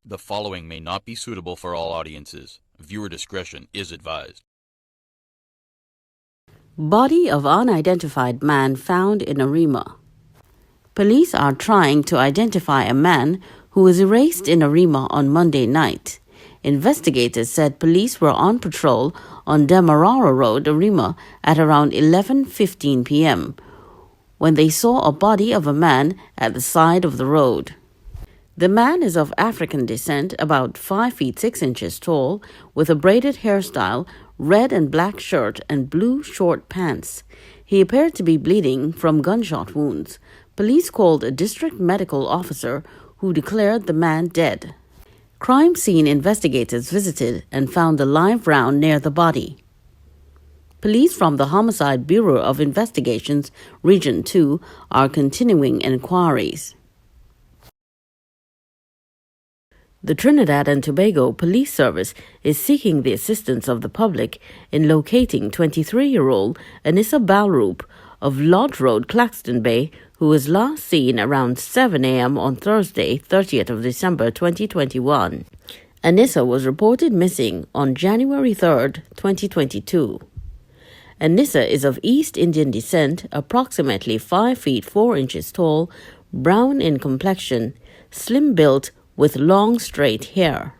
The following may not be suitable for all audiences. Viewer discretion is advised. Body of unidentified man found in Arima. Police are trying to identify a man who was erased in Arima on Monday night. Investigators said police were on patrol on Demerara Road, Arima, at around 11:15 p.m. when they saw a body of a man at the side of the road. The man is of African descent, about 5 feet 6 inches tall, with a braided hairstyle, red and black shirt, and blue short pants. He appeared to be bleeding from gunshot wounds. Police called a district medical officer who declared the man dead. Crime scene investigators visited and found a live round near the body. Police from the Homicide Bureau of Investigations, Region 2, are continuing inquiries. The Trinidad and Tobago Police Service is seeking the assistance of the public in locating 23-year-old Anissa Balroop of Lodge Road, Claxton Bay, who was last seen around 7 a.m. on Thursday, 30th of December 2021. Anissa was reported missing on January 3rd, 2022. Anissa is of East Indian descent, approximately 5 feet 4 inches tall, brown in complexion, slim-built, with long straight hair.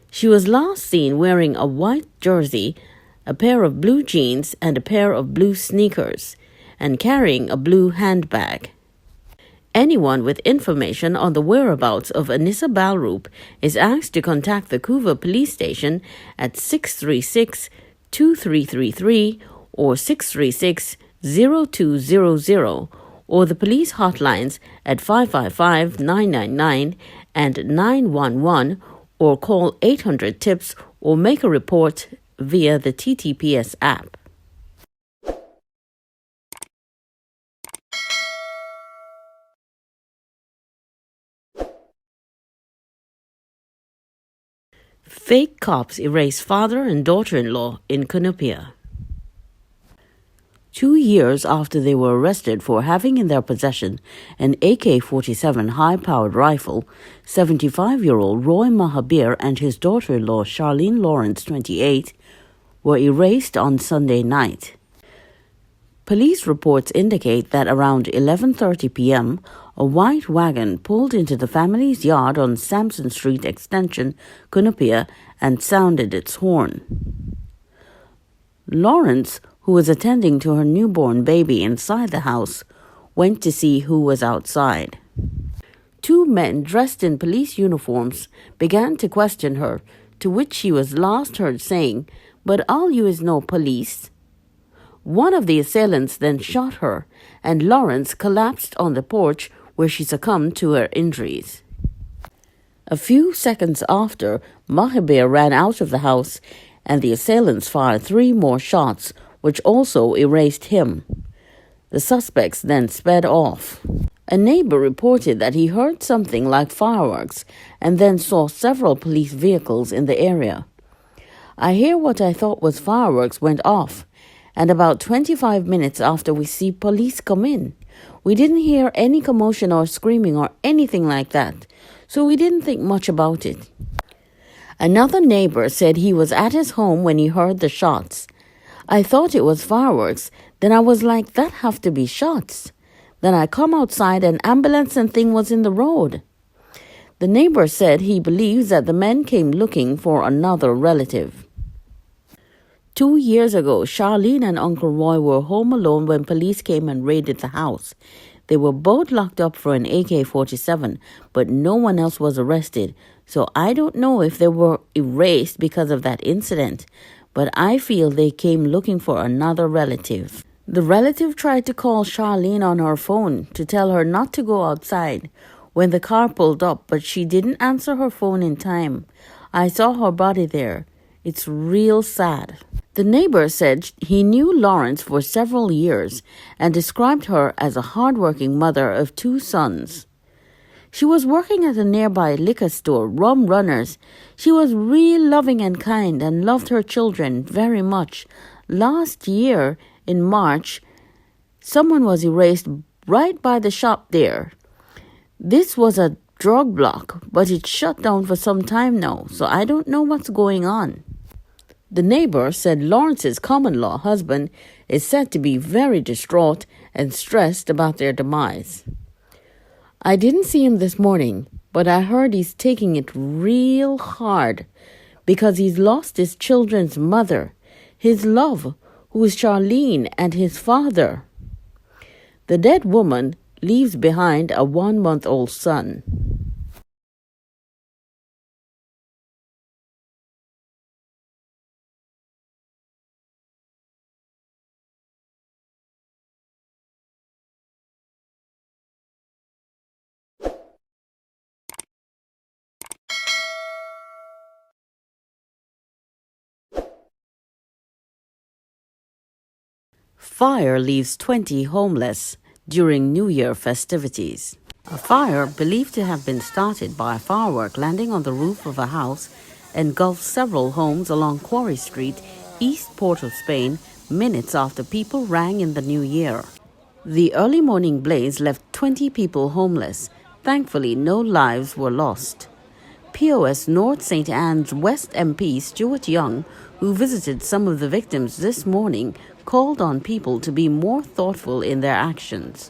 She was last seen wearing a white jersey, a pair of blue jeans, and a pair of blue sneakers, and carrying a blue handbag. Anyone with information on the whereabouts of Anissa Balroop is asked to contact the Couva Police Station at 636-2333 or 636-0200, or the police hotlines at 555-999 and 911, or call 800-TIPS or make a report via the TTPS app. Fake cops erase father and daughter-in-law in Cunupia. 2 years after they were arrested for having in their possession an AK-47 high-powered rifle, 75-year-old Roy Mahabir and his daughter-in-law Charlene Lawrence, 28, were erased on Sunday night. Police reports indicate that around 11:30 p.m., a white wagon pulled into the family's yard on Sampson Street Extension, Cunupia, and sounded its horn. Lawrence, who was attending to her newborn baby inside the house, went to see who was outside. 2 men dressed in police uniforms began to question her, to which she was last heard saying, "But all you is no police." One of the assailants then shot her, and Lawrence collapsed on the porch where she succumbed to her injuries. A few seconds after, Mahabir ran out of the house, and the assailants fired 3 more shots, which also erased him. The suspects then sped off. A neighbor reported that he heard something like fireworks and then saw several police vehicles in the area. "I hear what I thought was fireworks went off, and about 25 minutes after we see police come in. We didn't hear any commotion or screaming or anything like that, so we didn't think much about it." Another neighbor said he was at his home when he heard the shots. "I thought it was fireworks. Then I was like, that have to be shots. Then I come outside and ambulance and thing was in the road." The neighbor said he believes that the men came looking for another relative. 2 years ago, Charlene and Uncle Roy were home alone when police came and raided the house. They were both locked up for an AK-47, but no one else was arrested. So I don't know if they were erased because of that incident, but I feel they came looking for another relative. The relative tried to call Charlene on her phone to tell her not to go outside when the car pulled up, but she didn't answer her phone in time. I saw her body there. It's real sad. The neighbor said he knew Lawrence for several years and described her as a hardworking mother of 2 sons. She was working at a nearby liquor store, Rum Runners. She was real loving and kind and loved her children very much. Last year, in March, someone was erased right by the shop there. This was a drug block, but it's shut down for some time now, so I don't know what's going on. The neighbor said Lawrence's common-law husband is said to be very distraught and stressed about their demise. I didn't see him this morning, but I heard he's taking it real hard because he's lost his children's mother, his love, who is Charlene, and his father. The dead woman leaves behind a 1-month-old son. Fire leaves 20 homeless during New Year festivities. A fire believed to have been started by a firework landing on the roof of a house engulfed several homes along Quarry Street, East Port of Spain, minutes after people rang in the new year. The early morning blaze left 20 people homeless. Thankfully, no lives were lost. POS North St. Anne's West MP Stuart Young, who visited some of the victims this morning, called on people to be more thoughtful in their actions.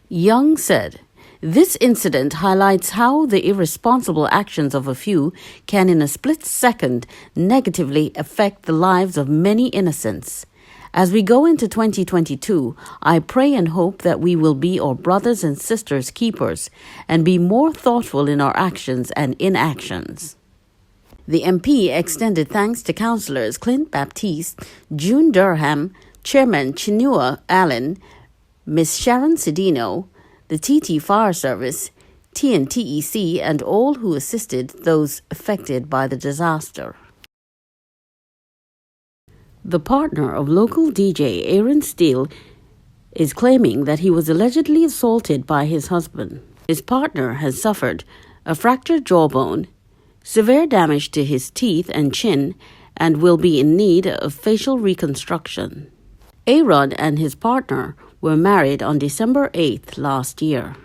Young said, "This incident highlights how the irresponsible actions of a few can in a split second negatively affect the lives of many innocents. As we go into 2022, I pray and hope that we will be our brothers and sisters' keepers and be more thoughtful in our actions and inactions." The MP extended thanks to councillors Clint Baptiste, June Durham, Chairman Chinua Allen, Ms. Sharon Cedino, the TT Fire Service, TNTEC, and all who assisted those affected by the disaster. The partner of local DJ Aaron Steele is claiming that he was allegedly assaulted by his husband. His partner has suffered a fractured jawbone, severe damage to his teeth and chin, and will be in need of facial reconstruction. Aaron and his partner were married on December 8th last year.